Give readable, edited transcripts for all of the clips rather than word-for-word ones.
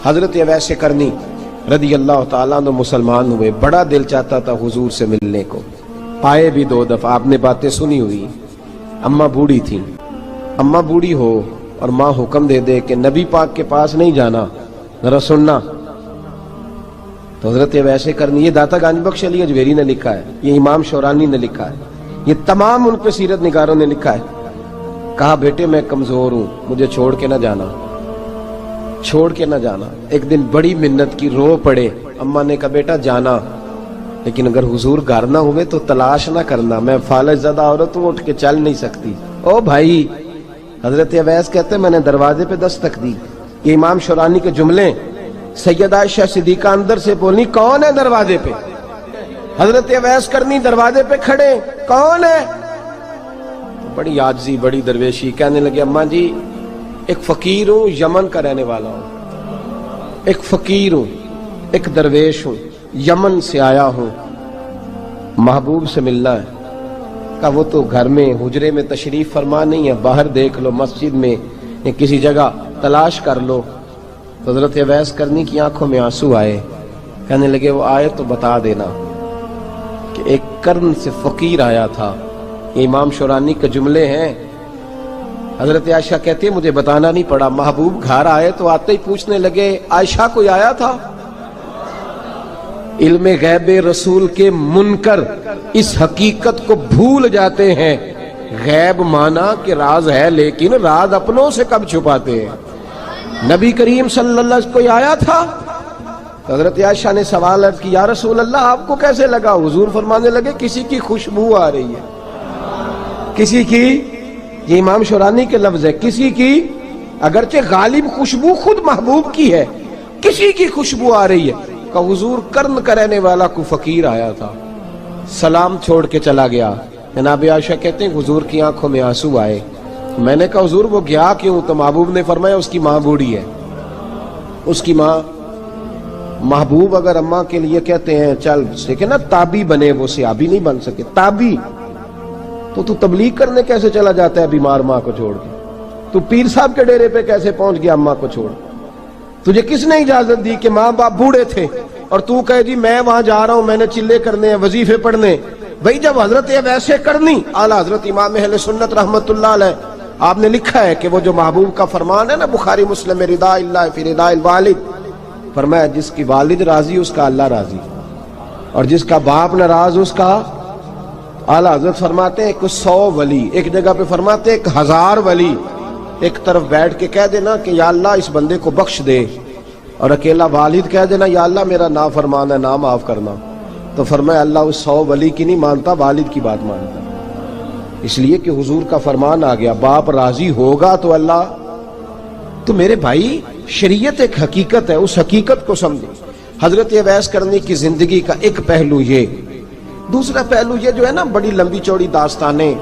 حضرت اویس کرنی رضی اللہ تعالیٰ عنہ مسلمان ہوئے، بڑا دل چاہتا تھا حضور سے ملنے کو، آئے بھی 2 دفعہ، آپ نے باتیں سنی ہوئی۔ اماں بوڑھی تھی، اماں بوڑھی ہو اور ماں حکم دے دے کہ نبی پاک کے پاس نہیں جانا، ذرا سننا، تو حضرت اویس کرنی، یہ داتا گنج بخش علی اجویری نے لکھا ہے، یہ امام شورانی نے لکھا ہے، یہ تمام ان کے سیرت نگاروں نے لکھا ہے، کہا بیٹے میں کمزور ہوں، مجھے چھوڑ کے نہ جانا، چھوڑ کے نہ جانا۔ ایک دن بڑی منت کی، رو پڑے، اماں نے کہا بیٹا جانا، لیکن اگر حضور گھر نہ ہوئے تو تلاش نہ کرنا، میں فالج زدہ عورت ہوں، اٹھ کے چل نہیں سکتی۔ او بھائی، حضرت اویس کہتے ہیں میں نے دروازے پہ دستک دی، یہ امام شورانی کے جملے، سیدہ عائشہ صدیقہ اندر سے بولنی کون ہے دروازے پہ؟ حضرت اویس کرنی دروازے پہ کھڑے، کون ہے؟ بڑی عاجزی، بڑی درویشی، کہنے لگے اماں جی ایک فقیر ہوں، یمن کا رہنے والا ہوں، ایک فقیر ہوں، ایک درویش ہوں، یمن سے آیا ہوں، محبوب سے ملنا ہے۔ کہا وہ تو گھر میں حجرے میں تشریف فرما نہیں ہے، باہر دیکھ لو، مسجد میں یا کسی جگہ تلاش کر لو۔ تو حضرت اویس کرنی کی آنکھوں میں آنسو آئے، کہنے لگے وہ آئے تو بتا دینا کہ ایک قرن سے فقیر آیا تھا۔ یہ امام شورانی کے جملے ہیں۔ حضرت عائشہ کہتی ہے مجھے بتانا نہیں پڑا، محبوب گھر آئے تو آتے ہی پوچھنے لگے عائشہ کوئی آیا تھا؟ علم غیب رسول کے منکر اس حقیقت کو بھول جاتے ہیں، غیب مانا کہ راز ہے لیکن راز اپنوں سے کب چھپاتے ہیں۔ نبی کریم صلی اللہ علیہ وسلم کوئی آیا تھا؟ حضرت عائشہ نے سوال عرض کی یا رسول اللہ آپ کو کیسے لگا؟ حضور فرمانے لگے کسی کی خوشبو آ رہی ہے، کسی کی، یہ امام شورانی کے لفظ ہے، کسی کی، اگرچہ غالب خوشبو خود محبوب کی ہے، کسی کی خوشبو آ رہی ہے۔ کہ حضور قرن کا رہنے والا کو فقیر آیا تھا، سلام چھوڑ کے چلا گیا۔ جناب عائشہ کہتے ہیں حضور کی آنکھوں میں آنسو آئے۔ میں نے کہا حضور وہ گیا کیوں؟ تو محبوب نے فرمایا اس کی ماں بوڑھی ہے، اس کی ماں، محبوب اگر اماں کے لیے کہتے ہیں چل دیکھیں نا تابی بنے، وہ صحابی نہیں بن سکے، تابی، تو تبلیغ کرنے کیسے چلا جاتا ہے بیمار ماں کو چھوڑ کے؟ تو پیر صاحب کے ڈیرے پہ کیسے پہنچ گیا اماں کو چھوڑ؟ تجھے کس نے اجازت دی کہ ماں باپ بوڑھے تھے اور تو کہے جی میں وہاں جا رہا ہوں، میں نے چلے کرنے ہیں، وظیفے پڑھنے؟ بھئی جب حضرت اویس کرنی اعلیٰ حضرت امام اہل سنت رحمت اللہ علیہ، آپ نے لکھا ہے کہ وہ جو محبوب کا فرمان ہے نا بخاری مسلم میں، رضا اللہ فی رضا الوالد، فرمایا جس کی والد راضی اس کا اللہ راضی، اور جس کا باپ ناراض اس کا، اعلیٰ حضرت فرماتے ہیں 100 ولی، ایک جگہ پہ فرماتے ہیں 1000 ولی ایک طرف بیٹھ کے کہہ دینا کہ یا اللہ اس بندے کو بخش دے، اور اکیلا والد کہہ دینا یا اللہ میرا نافرمان ہے، نہ معاف کرنا، تو فرمایا اللہ اس 100 ولی کی نہیں مانتا، والد کی بات مانتا، اس لیے کہ حضور کا فرمان آ گیا باپ راضی ہوگا تو اللہ۔ تو میرے بھائی شریعت ایک حقیقت ہے، اس حقیقت کو سمجھیں۔ حضرت اویس کرنی کی زندگی کا ایک پہلو یہ، دوسرا پہلو یہ جو ہے نا بڑی لمبی چوڑی داستانیں،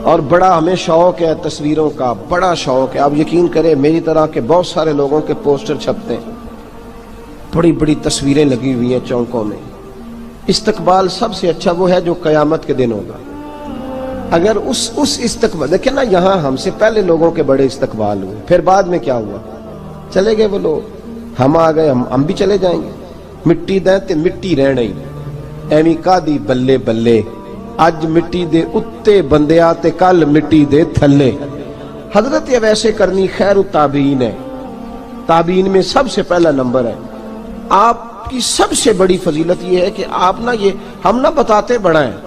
اور بڑا ہمیں شوق ہے تصویروں کا، بڑا شوق ہے، آپ یقین کریں میری طرح کے بہت سارے لوگوں کے پوسٹر چھپتے ہیں، بڑی بڑی تصویریں لگی ہوئی ہیں چوکوں میں۔ استقبال سب سے اچھا وہ ہے جو قیامت کے دن ہوگا۔ اگر اس استقبال دیکھیں نا، یہاں ہم سے پہلے لوگوں کے بڑے استقبال ہوئے، پھر بعد میں کیا ہوا؟ چلے گئے وہ لوگ، ہم آ گئے، ہم بھی چلے جائیں گے۔ مٹی دیں تے مٹی رہنا ہی، ایویں کا دی بلے بلے، اج مٹی دے اتے بندیا تے کل مٹی دے تھلے۔ حضرت اویس کرنی خیر التابعین ہے، تابعین میں سب سے پہلا نمبر ہے۔ آپ کی سب سے بڑی فضیلت یہ ہے کہ آپ نا، یہ ہم نہ بتاتے بڑا ہیں،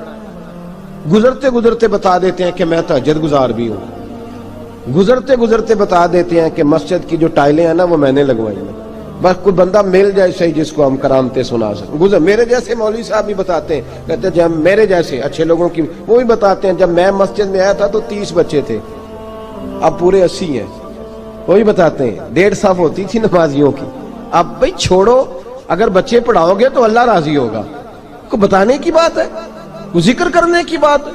گزرتے گزرتے بتا دیتے ہیں کہ میں تہجد گزار بھی ہوں، گزرتے گزرتے بتا دیتے ہیں کہ مسجد کی جو ٹائلیں ہیں نا وہ میں نے لگوائی ہیں، بس کوئی بندہ مل جائے صحیح جس کو ہم کرامتیں سنا سکیں۔ میرے جیسے مولوی صاحب بھی بتاتے ہیں، کہتے ہیں جب میرے جیسے اچھے لوگوں کی، وہ بھی بتاتے ہیں جب میں مسجد میں آیا تھا تو 30 بچے تھے، اب پورے 80 ہیں، وہی بتاتے ہیں 1.5 صف ہوتی تھی نمازیوں کی، اب بھئی چھوڑو، اگر بچے پڑھاؤ گے تو اللہ راضی ہوگا، کو بتانے کی بات ہے، کو ذکر کرنے کی بات ہے،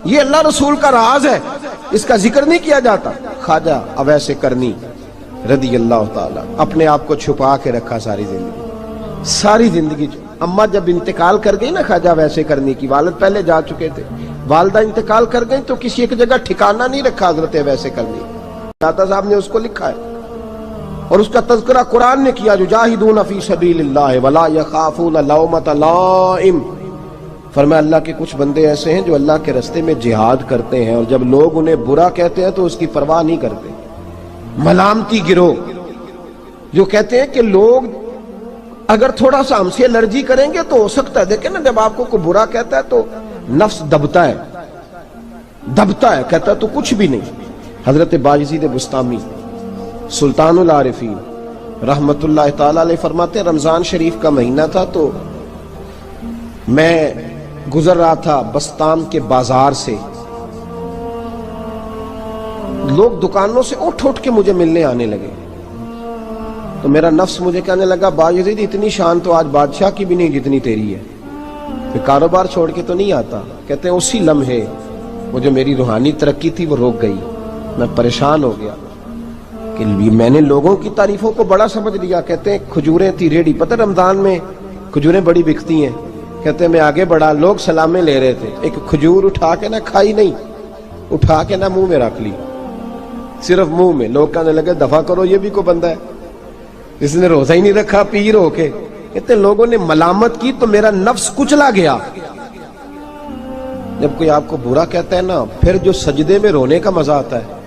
یہ اللہ رسول کا راز ہے، اس کا ذکر نہیں کیا جاتا۔ خواجہ اویس کرنی رضی اللہ تعالیٰ اپنے آپ کو چھپا کے رکھا ساری زندگی۔ اماں جب انتقال کر گئی نا خواجہ اویس کرنی کی، والد پہلے جا چکے تھے، والدہ انتقال کر گئی تو کسی ایک جگہ ٹھکانہ نہیں رکھا حضرت اویس کرنی، داتا صاحب نے اس کو لکھا ہے اور اس کا تذکرہ قرآن نے کیا، یجاہدون فی سبیل اللہ ولا یخافون لومۃ لائم۔ فرمایا اللہ کے کچھ بندے ایسے ہیں جو اللہ کے راستے میں جہاد کرتے ہیں اور جب لوگ انہیں برا کہتے ہیں تو اس کی پرواہ نہیں کرتے۔ ملامتی گروہ جو کہتے ہیں کہ لوگ اگر تھوڑا سا ہم سے الرجی کریں گے تو ہو سکتا ہے، دیکھیں نا جب آپ کو کوئی برا کہتا ہے تو نفس دبتا ہے، کہتا ہے تو کچھ بھی نہیں۔ حضرت باجزید بستامی سلطان العارفین رحمت اللہ تعالی علیہ فرماتے ہیں رمضان شریف کا مہینہ تھا تو میں گزر رہا تھا بستام کے بازار سے، لوگ دکانوں سے اٹھ کے مجھے ملنے آنے لگے تو میرا نفس مجھے کہنے لگا باجزید اتنی شان تو آج بادشاہ کی بھی نہیں جتنی تیری ہے، میں کاروبار چھوڑ کے تو نہیں آتا۔ کہتے ہیں اسی لمحے وہ جو میری روحانی ترقی تھی وہ روک گئی، میں پریشان ہو گیا کہ میں نے لوگوں کی تعریفوں کو بڑا سمجھ لیا۔ کہتے ہیں کھجوریں تھی ریڈی، پتہ رمضان میں کھجوریں بڑی بکتی ہیں، کہتے ہیں میں آگے بڑھا، لوگ سلامیں لے رہے تھے، ایک کھجور اٹھا کے نہ کھائی نہیں، اٹھا کے نہ منہ میں رکھ لی، صرف منہ میں۔ لوگ کہنے لگے دفع کرو یہ بھی کوئی بندہ ہے جس نے روزہ ہی نہیں رکھا پیر ہو کے۔ کہتے ہیں لوگوں نے ملامت کی تو میرا نفس کچلا گیا۔ جب کوئی آپ کو برا کہتا ہے نا، پھر جو سجدے میں رونے کا مزہ آتا ہے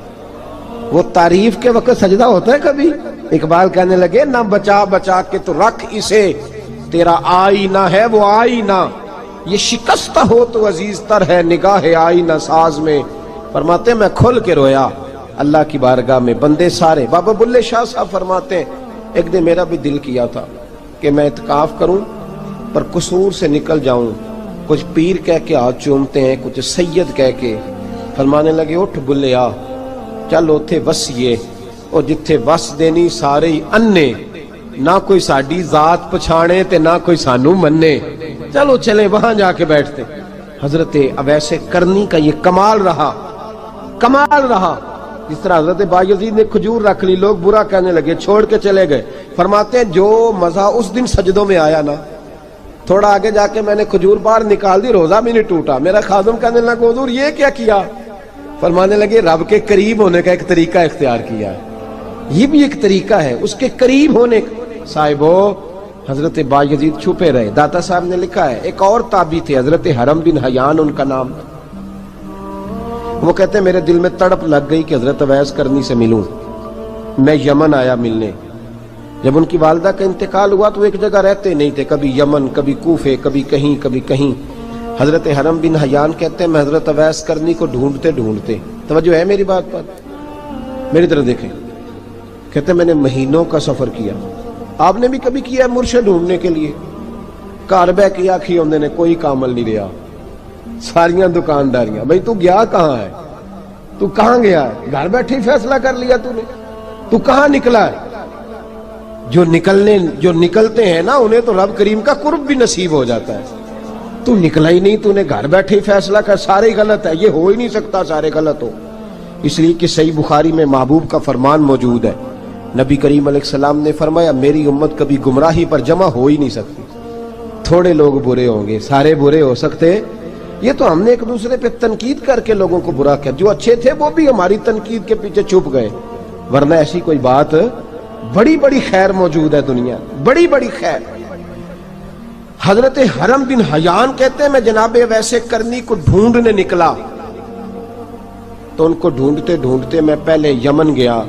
وہ تعریف کے وقت سجدہ ہوتا ہے کبھی؟ اقبال کہنے لگے نہ بچا بچا کے تو رکھ اسے، تیرا آئینہ ہے وہ آئینہ، یہ شکستہ ہو تو عزیز تر ہے نگاہ آئینہ ساز میں۔ فرماتے میں کھل کے رویا اللہ کی بارگاہ میں، بندے سارے۔ بابا بلے شاہ صاحب فرماتے ہیں ایک دن میرا بھی دل کیا تھا کہ میں اعتکاف کروں پر قصور سے نکل جاؤں، کچھ پیر کہہ کے ہاتھ چومتے ہیں، کچھ سید کہہ کے۔ فرمانے لگے اٹھ بلے آ چل اوتھے وسیے، اور جتھے وس دینی سارے ہی انے، نہ کوئی ساڈی ذات پچھانے تے نہ کوئی سانو مننے، چلو چلے وہاں جا کے بیٹھتے۔ حضرت اویس کرنی کا یہ کمال رہا، جس طرح حضرت بایزید نے کھجور رکھ لی، لوگ برا کہنے لگے، چھوڑ کے چلے گئے۔ فرماتے ہیں جو مزہ اس دن سجدوں میں آیا نا، تھوڑا آگے جا کے میں نے کھجور باہر نکال دی، روزہ بھی نہیں ٹوٹا۔ میرا خادم کہنے لگا حضور یہ کیا کیا؟ فرمانے لگے رب کے قریب ہونے کا ایک طریقہ اختیار کیا ہے، یہ بھی ایک طریقہ ہے اس کے قریب ہونے کا۔ صاحبو حضرت بایزید چھپے رہے۔ داتا صاحب نے لکھا ہے ایک اور تابعی تھے حضرت حرم بن حیان ان کا نام، وہ کہتے ہیں میرے دل میں تڑپ لگ گئی کہ حضرت اویس کرنی سے ملوں۔ میں یمن آیا ملنے، جب ان کی والدہ کا انتقال ہوا تو ایک جگہ رہتے نہیں تھے، کبھی یمن کبھی کوفے کبھی کہیں۔ حضرت حرم بن حیان کہتے ہیں میں حضرت اویس کرنی کو ڈھونڈتے، توجہ ہے میری بات پر، میری طرف دیکھیں، کہتے ہیں میں نے مہینوں کا سفر کیا، آپ نے بھی کبھی کیا ہے مرشد ڈھونڈنے کے لیے؟ گھر بہ کے آکھی ہوندے نے کوئی کامل نہیں رہا، ساریاں دکانداریاں، بھئی تو گیا کہاں ہے؟ تو کہاں گیا ہے؟ گھر بیٹھے فیصلہ کر لیا تو نے، تو کہاں نکلا ہے؟ جو نکلتے ہیں نا انہیں تو رب کریم کا قرب بھی نصیب ہو جاتا ہے۔ تو نکلا ہی نہیں، تو نے گھر بیٹھے فیصلہ کر، سارے غلط ہے، یہ ہو ہی نہیں سکتا سارے غلط ہو۔ اس لیے کہ صحیح بخاری میں محبوب کا فرمان موجود ہے، نبی کریم علیہ السلام نے فرمایا میری امت کبھی گمراہی پر جمع ہو ہی نہیں سکتی، تھوڑے لوگ برے ہوں گے، سارے برے ہو سکتے؟ یہ تو ہم نے ایک دوسرے پہ تنقید کر کے لوگوں کو برا کیا، جو اچھے تھے وہ بھی ہماری تنقید کے پیچھے چھپ گئے، ورنہ ایسی کوئی بات، بڑی خیر موجود ہے دنیا، بڑی خیر۔ حضرت حرم بن حیان کہتے ہیں میں جناب ویسے کرنی کو ڈھونڈنے نکلا، تو ان کو ڈھونڈتے میں پہلے یمن گیا،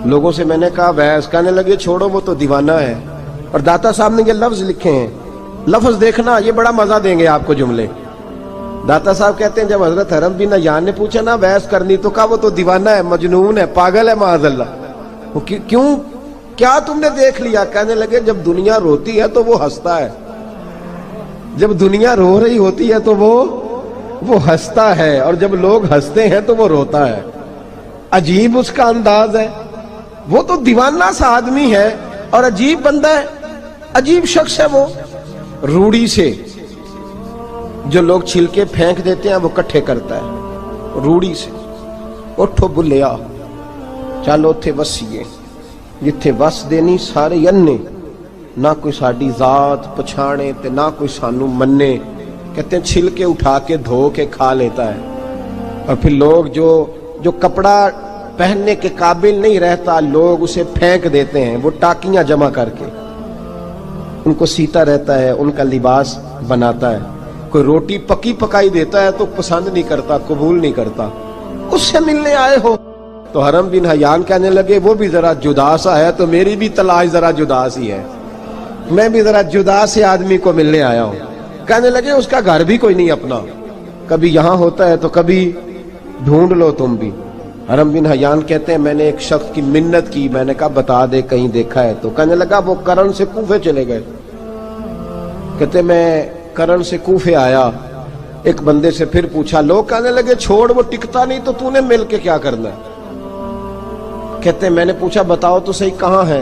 لوگوں سے میں نے کہا ویس، کہنے لگے چھوڑو وہ تو دیوانہ ہے۔ اور داتا صاحب نے یہ لفظ لکھے ہیں، لفظ دیکھنا یہ بڑا مزہ دیں گے آپ کو جملے۔ داتا صاحب کہتے ہیں جب حضرت حرم بن حیان نے پوچھا نا ویس کرنی، تو کہا وہ تو دیوانہ ہے، مجنون ہے، پاگل ہے معاذ اللہ۔ کیوں، کیا تم نے دیکھ لیا؟ کہنے لگے جب دنیا روتی ہے تو وہ ہنستا ہے، جب دنیا رو رہی ہوتی ہے تو وہ ہنستا ہے، اور جب لوگ ہنستے ہیں تو وہ روتا ہے۔ عجیب اس کا انداز ہے، وہ تو دیوانہ سا آدمی ہے اور عجیب بندہ ہے، عجیب شخص ہے وہ۔ روڑی سے جو لوگ چھلکے پھینک دیتے ہیں وہ کٹھے کرتا ہے، روڑی سے۔ اٹھو بلیا چلو تھے وسیے، جتھے وس دینی سارے انے، نہ کوئی ساڈی ذات پچھانے تے نہ کوئی سانو مننے۔ کہتے ہیں چھلکے اٹھا کے دھو کے کھا لیتا ہے، اور پھر لوگ جو کپڑا پہننے کے قابل نہیں رہتا، لوگ اسے پھینک دیتے ہیں، وہ ٹاکیاں جمع کر کے ان کو سیتا رہتا ہے، ان کا لباس بناتا ہے۔ کوئی روٹی پکی پکائی دیتا ہے تو پسند نہیں کرتا، قبول نہیں کرتا، اس سے ملنے آئے ہو۔ تو حرم بن حیان کہنے لگے وہ بھی ذرا جدا سا ہے تو میری بھی تلاش ذرا جدا سی ہے، میں بھی ذرا جدا سے آدمی کو ملنے آیا ہوں۔ کہنے لگے اس کا گھر بھی کوئی نہیں اپنا، کبھی یہاں ہوتا ہے تو کبھی ڈھونڈ لو تم بھی۔ حرم بن حیان کہتے ہیں میں نے ایک شخص کی منت کی، میں نے کہا بتا دے کہیں دیکھا ہے تو۔ کہنے لگا وہ کرن سے کوفے چلے گئے۔ کہتے میں کرن سے کوفے آیا، ایک بندے سے پھر پوچھا، لوگ کہنے لگے چھوڑ وہ ٹکتا نہیں تو تو نے مل کے کیا کرنا ہے۔ کہتے ہیں میں نے پوچھا بتاؤ تو صحیح کہاں ہے،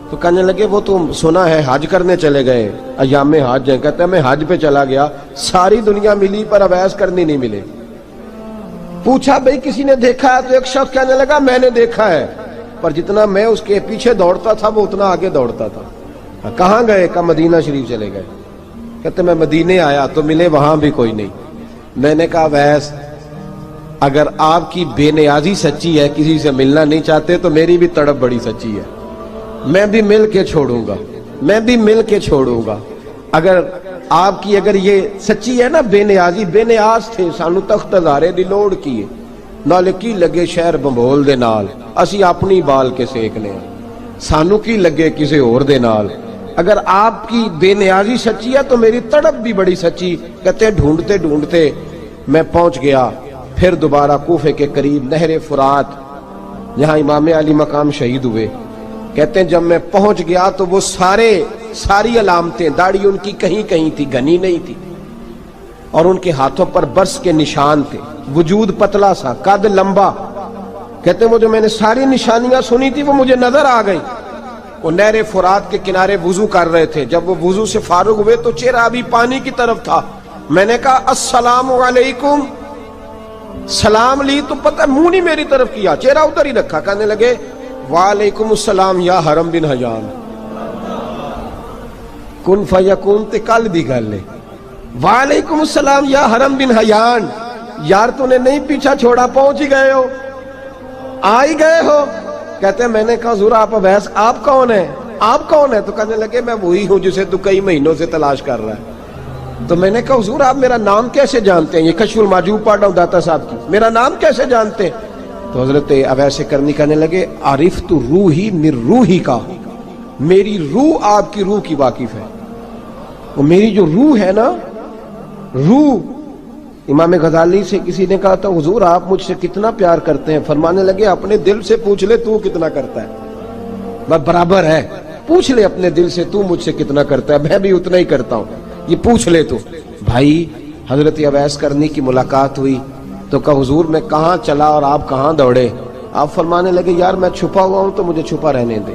تو کہنے لگے وہ تو سنا ہے حج کرنے چلے گئے، ایام حج ہیں۔ کہتے ہیں میں حج پہ چلا گیا، ساری دنیا ملی پر اویس کرنی نہیں ملے۔ پوچھا بھئی کسی نے دیکھا ہے تو ایک شخص کہنے لگا میں نے دیکھا ہے، پر جتنا میں اس کے پیچھے دوڑتا تھا وہ اتنا آگے دوڑتا تھا۔ کہاں گئے؟ کہ مدینہ شریف چلے گئے۔ کہتے میں مدینے آیا تو ملے وہاں بھی کوئی نہیں۔ میں نے کہا ویس اگر آپ کی بے نیازی سچی ہے، کسی سے ملنا نہیں چاہتے، تو میری بھی تڑپ بڑی سچی ہے، میں بھی مل کے چھوڑوں گا، میں بھی مل کے چھوڑوں گا۔ اگر آپ کی اگر یہ سچی ہے نا بے نیازی، بے نیاز تھے، سانو تخت ہزارے دی لوڑ کیے، نالے کی لگے شہر بمبول دے نال، اسی اپنی بال کے سیکنے ہیں، سانو کی لگے کسی اور دے نال۔ اگر آپ کی بے نیازی سچی ہے تو میری تڑپ بھی بڑی سچی۔ کہتے ڈھونڈتے ڈھونڈتے میں پہنچ گیا، پھر دوبارہ کوفے کے قریب نہر فرات جہاں امام علی مقام شہید ہوئے۔ کہتے ہیں جب میں پہنچ گیا تو وہ ساری علامتیں، داڑھی ان کی کہیں کہیں تھی، گھنی نہیں تھی، اور ان کے ہاتھوں پر برس کے نشان تھے، وجود پتلا سا، قد لمبا۔ کہتے ہیں وہ جو میں نے ساری نشانیاں سنی تھی وہ مجھے نظر آ گئی۔ وہ نہر فرات کے کنارے وضو کر رہے تھے، جب وہ وضو سے فارغ ہوئے تو چہرہ ابھی پانی کی طرف تھا۔ میں نے کہا السلام علیکم، سلام لی تو پتہ منہ نہیں میری طرف کیا، چہرہ ادھر ہی رکھا۔ کہنے لگے وعلیکم السلام یا حرم بن حیان، کن فیکون تے کل دی گل ہے۔ وعلیکم السلام یا حرم بن حیان، یار تو نے نہیں پیچھا چھوڑا، پہنچ ہی گئے ہو، آ ہی گئے ہو۔ کہتے ہیں میں نے کہا حضور آپ اویس آپ کون ہیں، آپ کون ہیں؟ تو کہنے لگے میں وہی ہوں جسے تو کئی مہینوں سے تلاش کر رہا ہے۔ تو میں نے کہا حضور آپ میرا نام کیسے جانتے ہیں؟ یہ کشف المحجوب پڑھ رہا ہوں داتا صاحب کی، میرا نام کیسے جانتے ہیں؟ تو حضرت اویس کرنی کہنے لگے عرفت روحی من روحی کا، میری روح آپ کی روح کی واقف ہے۔ وہ میری جو روح ہے نا، روح۔ امام غزالی سے کسی نے کہا تھا حضور آپ مجھ سے کتنا پیار کرتے ہیں؟ فرمانے لگے اپنے دل سے پوچھ لے تو کتنا کرتا ہے، بس برابر ہے، پوچھ لے اپنے دل سے تو مجھ سے کتنا کرتا ہے، میں بھی اتنا ہی کرتا ہوں، یہ پوچھ لے تو۔ بھائی حضرت اویس کرنی کی ملاقات ہوئی تو کہا حضور میں کہاں چلا اور آپ کہاں دوڑے؟ آپ فرمانے لگے یار میں چھپا ہوا ہوں تو مجھے چھپا رہنے دے،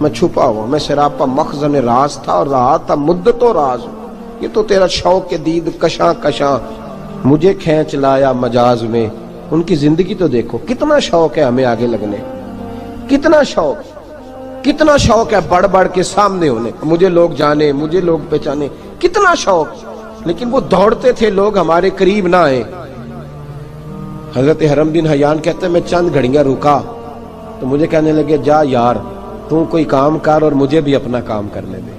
میں چھپا ہوا، میں سراپا مخزن راز تھا اور رہا تھا مدت و راز۔ یہ تو تیرا شوق کے دید کشاں کشاں مجھے کھینچ لایا مجاز میں۔ ان کی زندگی تو دیکھو، کتنا شوق ہے ہمیں آگے لگنے، کتنا شوق ہے بڑھ بڑھ کے سامنے ہونے، مجھے لوگ جانے، مجھے لوگ پہچانے، کتنا شوق، لیکن وہ دوڑتے تھے لوگ ہمارے قریب نہ آئے۔ حضرت حرم بن حیان کہتے ہیں میں چند گھڑیاں رکا تو مجھے کہنے لگے جا یار تو کوئی کام کر اور مجھے بھی اپنا کام کرنے دے۔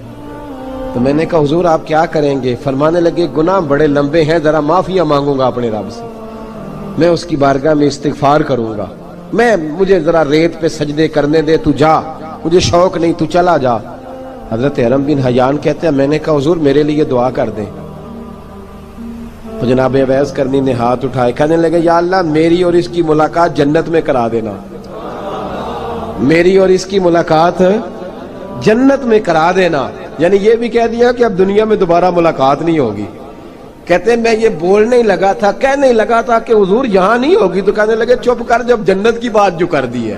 تو میں نے کہا حضور آپ کیا کریں گے؟ فرمانے لگے گناہ بڑے لمبے ہیں، ذرا معافیاں مانگوں گا اپنے رب سے، میں اس کی بارگاہ میں استغفار کروں گا، مجھے ذرا ریت پہ سجدے کرنے دے، تو جا، مجھے شوق نہیں، تو چلا جا۔ حضرت حرم بن حیان کہتے ہیں میں نے کہا حضور میرے لیے دعا کر دیں۔ تو جناب اویس کرنی نے ہاتھ اٹھائے، کہنے لگے یا اللہ میری اور اس کی ملاقات جنت میں کرا دینا، میری اور اس کی ملاقات جنت میں کرا دینا۔ یعنی یہ بھی کہہ دیا کہ اب دنیا میں دوبارہ ملاقات نہیں ہوگی۔ کہتے ہیں میں یہ بولنے ہی لگا تھا، کہنے ہی لگا تھا کہ حضور یہاں نہیں ہوگی، تو کہنے لگے چپ کر، جب جنت کی بات جو کر دی ہے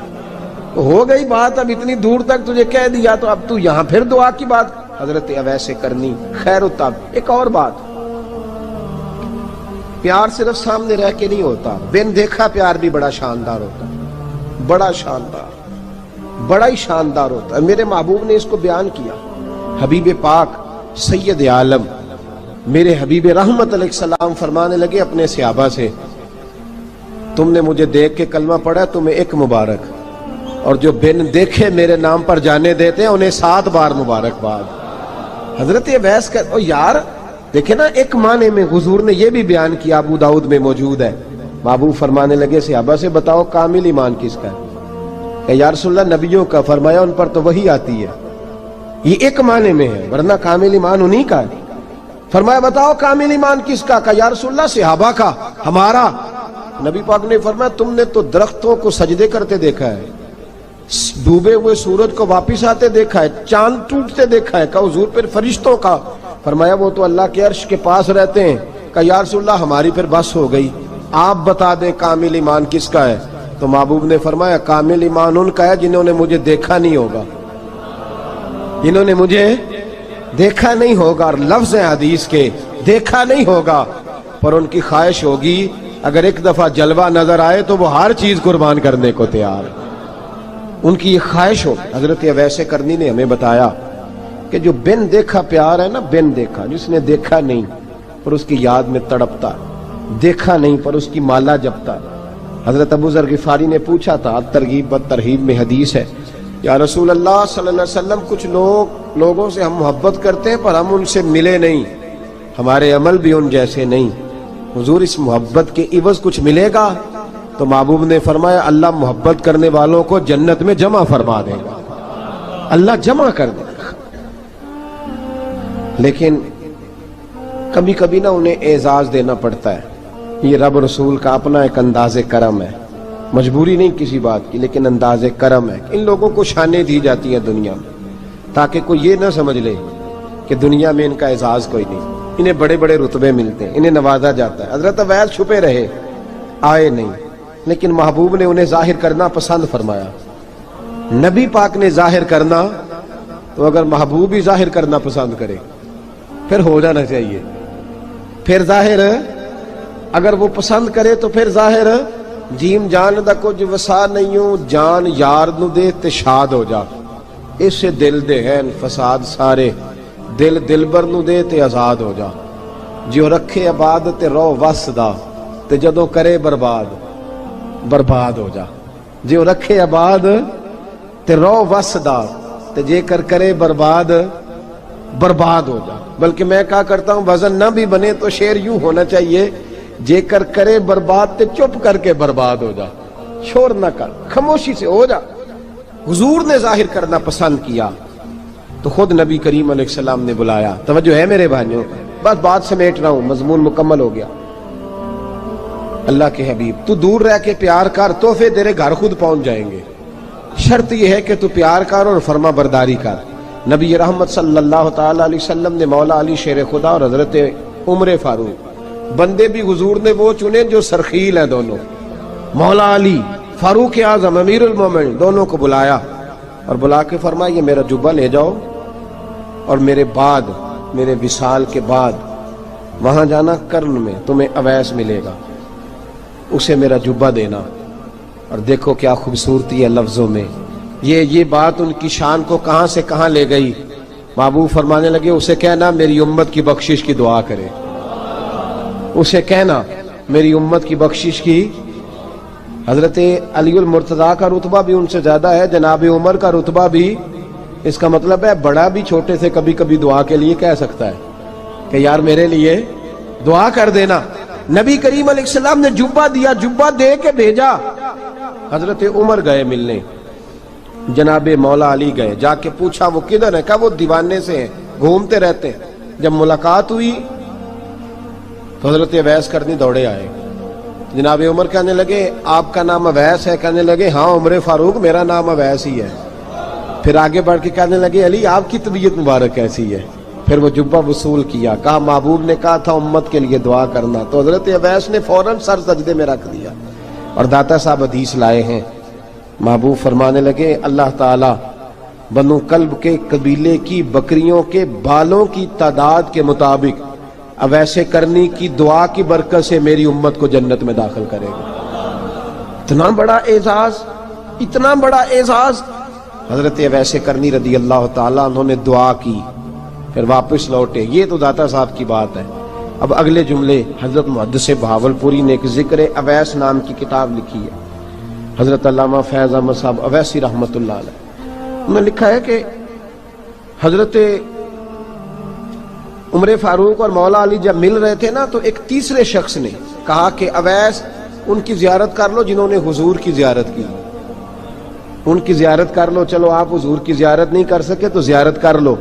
ہو گئی بات، اب اتنی دور تک تجھے کہہ دیا تو اب تو یہاں پھر دعا کی بات۔ حضرت اویس کرنی خیر الطب۔ ایک اور بات، پیار صرف سامنے رہ کے نہیں ہوتا، بن دیکھا پیار بھی بڑا شاندار ہوتا ہے، بڑا شاندار، بڑا ہی شاندار ہوتا ہے۔ میرے محبوب نے اس کو بیان کیا، حبیب پاک سید عالم میرے حبیب رحمت علیہ السلام فرمانے لگے اپنے صحابہ سے تم نے مجھے دیکھ کے کلمہ پڑھا تمہیں ایک مبارک، اور جو بن دیکھے میرے نام پر جانے دیتے ہیں انہیں 7 بار مبارکباد۔ حضرت اویس کا یار دیکھیں نا، ایک معنی میں حضور نے یہ بھی بیان کیا، ابو داؤد میں موجود ہے۔ محبوب فرمانے لگے صحابہ سے بتاؤ کامل ایمان کس کا ہے؟ کہ یا رسول اللہ نبیوں کا۔ فرمایا ان پر تو وہی آتی ہے، یہ ایک معنی میں ہے، ورنہ کامل ایمان انہی کا ہے۔ فرمایا بتاؤ کامل ایمان کس کا؟ کہ یا رسول اللہ صحابہ کا، ہمارا۔ نبی پاک نے فرمایا تم نے تو درختوں کو سجدے کرتے دیکھا ہے، ڈوبے ہوئے سورج کو واپس آتے دیکھا ہے، چاند ٹوٹتے دیکھا ہے۔ کہ حضور پھر فرشتوں کا؟ فرمایا وہ تو اللہ کے عرش کے پاس رہتے ہیں۔ کہ یا رسول اللہ ہماری پھر بس ہو گئی، آپ بتا دیں کامل ایمان کس کا ہے؟ تو محبوب نے فرمایا کامل ایمان ان کا ہے جنہوں نے مجھے دیکھا نہیں ہوگا، جنہوں نے مجھے دیکھا نہیں ہوگا، اور لفظ ہیں حدیث کے، دیکھا نہیں ہوگا پر ان کی خواہش ہوگی اگر ایک دفعہ جلوہ نظر آئے تو وہ ہر چیز قربان کرنے کو تیار ہے، ان کی یہ خواہش ہو۔ حضرت اویس کرنی نے ہمیں بتایا کہ جو بن دیکھا پیار ہے نا، بن دیکھا، جس نے دیکھا نہیں پر اس کی یاد میں تڑپتا، دیکھا نہیں پر اس کی مالا جپتا۔ حضرت ابو ذر غفاری نے پوچھا تھا، ترغیب و ترہیب میں حدیث ہے، یا رسول اللہ صلی اللہ علیہ وسلم کچھ لوگوں سے ہم محبت کرتے ہیں پر ہم ان سے ملے نہیں، ہمارے عمل بھی ان جیسے نہیں، حضور اس محبت کے عوض کچھ ملے گا؟ تو محبوب نے فرمایا اللہ محبت کرنے والوں کو جنت میں جمع فرما دے گا، اللہ جمع کر دے گا۔ لیکن کبھی کبھی نہ انہیں اعزاز دینا پڑتا ہے، یہ رب رسول کا اپنا ایک انداز کرم ہے، مجبوری نہیں کسی بات کی، لیکن انداز کرم ہے۔ ان لوگوں کو شانیں دی جاتی ہیں دنیا میں تاکہ کوئی یہ نہ سمجھ لے کہ دنیا میں ان کا اعزاز کوئی نہیں، انہیں بڑے بڑے رتبے ملتے ہیں، انہیں نوازا جاتا ہے۔ حضرت اویس چھپے رہے، آئے نہیں، لیکن محبوب نے انہیں ظاہر کرنا پسند فرمایا۔ نبی پاک نے ظاہر کرنا تو اگر محبوب ہی ظاہر کرنا پسند کرے پھر ہو جانا چاہیے، پھر ظاہر اگر وہ پسند کرے تو پھر ظاہر جیم جان دا کچھ وسا نہیں ہوں، جان یار نو دے تے شاد ہو جا، اس سے دل دے ہیں فساد سارے، دل دلبر نو دے تے آزاد ہو جا، جو رکھے آباد تے رو وس دا تے جدوں کرے برباد برباد ہو جا، جو رکھے آباد تے رو وس دا تے جے کر کرے برباد برباد ہو جا۔ بلکہ میں کہا کرتا ہوں وزن نہ بھی بنے تو شعر یوں ہونا چاہیے، جے کر کرے برباد تے چپ کر کے برباد ہو جا، شور نہ کر، خاموشی سے ہو جا۔ حضور نے ظاہر کرنا پسند کیا تو خود نبی کریم علیہ السلام نے بلایا۔ توجہ ہے میرے بھائیوں، بس بات سمیٹ رہا ہوں، مضمون مکمل ہو گیا۔ اللہ کے حبیب تو دور رہ کے پیار کر، تحفے تیرے گھر خود پہنچ جائیں گے، شرط یہ ہے کہ تو پیار کر اور فرما برداری کر۔ نبی رحمت صلی اللہ تعالی علیہ وسلم نے مولا علی شیر خدا اور حضرت عمر فاروق، بندے بھی حضور نے وہ چنے جو سرخیل ہیں دونوں، مولا علی فاروق اعظم امیر المومنین، دونوں کو بلایا اور بلا کے فرمایا یہ میرا جبہ لے جاؤ اور میرے بعد، میرے وصال کے بعد وہاں جانا کرن میں تمہیں اویس ملے گا، اسے میرا جبہ دینا۔ اور دیکھو کیا خوبصورتی ہے لفظوں میں، یہ بات ان کی شان کو کہاں سے کہاں لے گئی۔ محبوب فرمانے لگے اسے کہنا میری امت کی بخشش کی دعا کرے، اسے کہنا میری امت کی بخشش کی۔ حضرت علی المرتضیٰ کا رتبہ بھی ان سے زیادہ ہے، جناب عمر کا رتبہ بھی، اس کا مطلب ہے بڑا بھی چھوٹے سے کبھی کبھی دعا کے لیے کہہ سکتا ہے کہ یار میرے لیے دعا کر دینا۔ نبی کریم علیہ السلام نے جبہ دیا، جبہ دے کے بھیجا۔ حضرت عمر گئے ملنے، جناب مولا علی گئے، جا کے پوچھا وہ کدھر ہے؟ کہا وہ دیوانے سے ہیں، گھومتے رہتے ہیں۔ جب ملاقات ہوئی تو حضرت اویس کرنی دوڑے آئے، جناب عمر کہنے لگے آپ کا نام اویس ہے؟ کہنے لگے ہاں عمر فاروق میرا نام اویس ہی ہے۔ پھر آگے بڑھ کے کہنے لگے علی آپ کی طبیعت مبارک کیسی ہے؟ پھر وہ جبہ وصول کیا، کہا محبوب نے کہا تھا امت کے لیے دعا کرنا، تو حضرت اویس نے فوراً سر سجدے میں رکھ دیا۔ اور داتا صاحب حدیث لائے ہیں، محبوب فرمانے لگے اللہ تعالی بنو کلب کے قبیلے کی بکریوں کے بالوں کی تعداد کے مطابق اویس کرنی کی دعا کی برکت سے میری امت کو جنت میں داخل کرے گا۔ اتنا بڑا اعزاز، اتنا بڑا اعزاز۔ حضرت اویس کرنی رضی اللہ تعالیٰ انہوں نے دعا کی، پھر واپس لوٹے۔ یہ تو داتا صاحب کی بات ہے، اب اگلے جملے حضرت محدث بہاولپوری نے ایک ذکر اویس نام کی کتاب لکھی ہے، حضرت علامہ فیض احمد صاحب اویسی رحمۃ اللہ علیہ، انہوں نے لکھا ہے کہ حضرت عمر فاروق اور مولا علی جب مل رہے تھے نا تو ایک تیسرے شخص نے کہا کہ اویس ان کی زیارت کر لو جنہوں نے حضور کی زیارت کی، ان کی زیارت کر لو، چلو آپ حضور کی زیارت نہیں کر سکے تو زیارت کر لو۔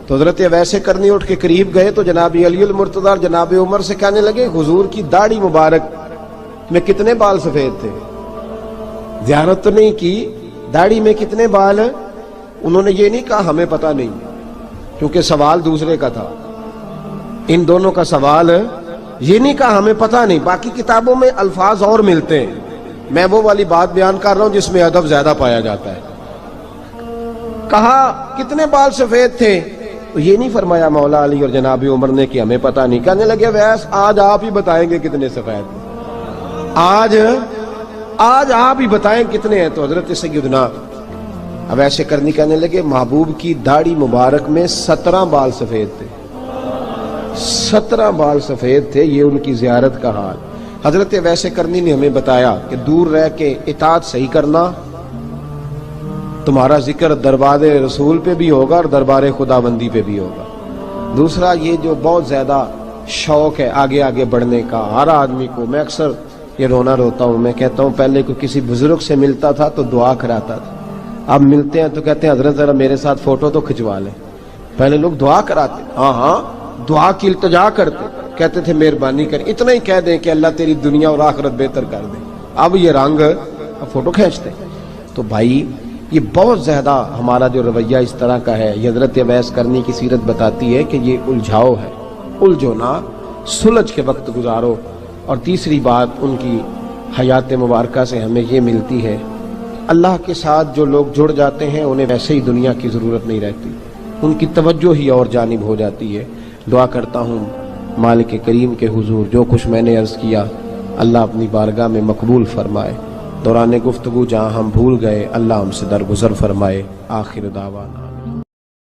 تو حضرت اویس کرنی اٹھ کے قریب گئے تو جناب علی المرتضی اور جناب عمر سے کہنے لگے حضور کی داڑھی مبارک میں کتنے بال سفید تھے؟ زیارت تو نہیں کی، داڑھی میں کتنے بال؟ انہوں نے یہ نہیں کہا ہمیں پتہ نہیں، کیونکہ سوال دوسرے کا تھا، ان دونوں کا سوال یہ نہیں کہا ہمیں پتہ نہیں، باقی کتابوں میں الفاظ اور ملتے ہیں، میں وہ والی بات بیان کر رہا ہوں جس میں ادب زیادہ پایا جاتا ہے۔ کہا کتنے بال سفید تھے؟ تو یہ نہیں فرمایا مولا علی اور جناب عمر نے کہ ہمیں پتہ نہیں، کہنے لگے ویس آج آپ ہی بتائیں گے کتنے سفید تھے، آج آپ ہی بتائیں کتنے ہیں۔ تو حضرت سیدنا اویس کرنی کہنے لگے محبوب کی داڑھی مبارک میں 17 بال سفید تھے، 17 بال سفید تھے، یہ ان کی زیارت کا حال۔ حضرت اویس کرنی نے ہمیں بتایا کہ دور رہ کے اطاعت صحیح کرنا، تمہارا ذکر دربار رسول پہ بھی ہوگا اور دربار خداوندی پہ بھی ہوگا۔ دوسرا یہ جو بہت زیادہ شوق ہے آگے آگے بڑھنے کا ہر آدمی کو، میں اکثر یہ روتا ہوں، میں کہتا ہوں پہلے کوئی کسی بزرگ سے ملتا تھا تو دعا کراتا تھا، اب ملتے ہیں تو کہتے ہیں حضرت ذرا میرے ساتھ فوٹو تو کھنچوا لیں۔ پہلے لوگ دعا کراتے، ہاں دعا کی التجا کرتے، کہتے تھے مہربانی کر، اتنا ہی کہہ دیں کہ اللہ تیری دنیا اور آخرت بہتر کر دے، اب یہ رنگ اب فوٹو کھینچتے۔ تو بھائی یہ بہت زیادہ ہمارا جو رویہ اس طرح کا ہے، یہ حضرت اویس کرنی کی سیرت بتاتی ہے کہ یہ الجھاؤ ہے، الجھو نہ، سلجھ کے وقت گزارو۔ اور تیسری بات ان کی حیات مبارکہ سے ہمیں یہ ملتی ہے، اللہ کے ساتھ جو لوگ جڑ جاتے ہیں انہیں ویسے ہی دنیا کی ضرورت نہیں رہتی، ان کی توجہ ہی اور جانب ہو جاتی ہے۔ دعا کرتا ہوں مالک کریم کے حضور جو کچھ میں نے عرض کیا اللہ اپنی بارگاہ میں مقبول فرمائے، دوران گفتگو جہاں ہم بھول گئے اللہ ہم سے درگزر فرمائے۔ آخر دعوانا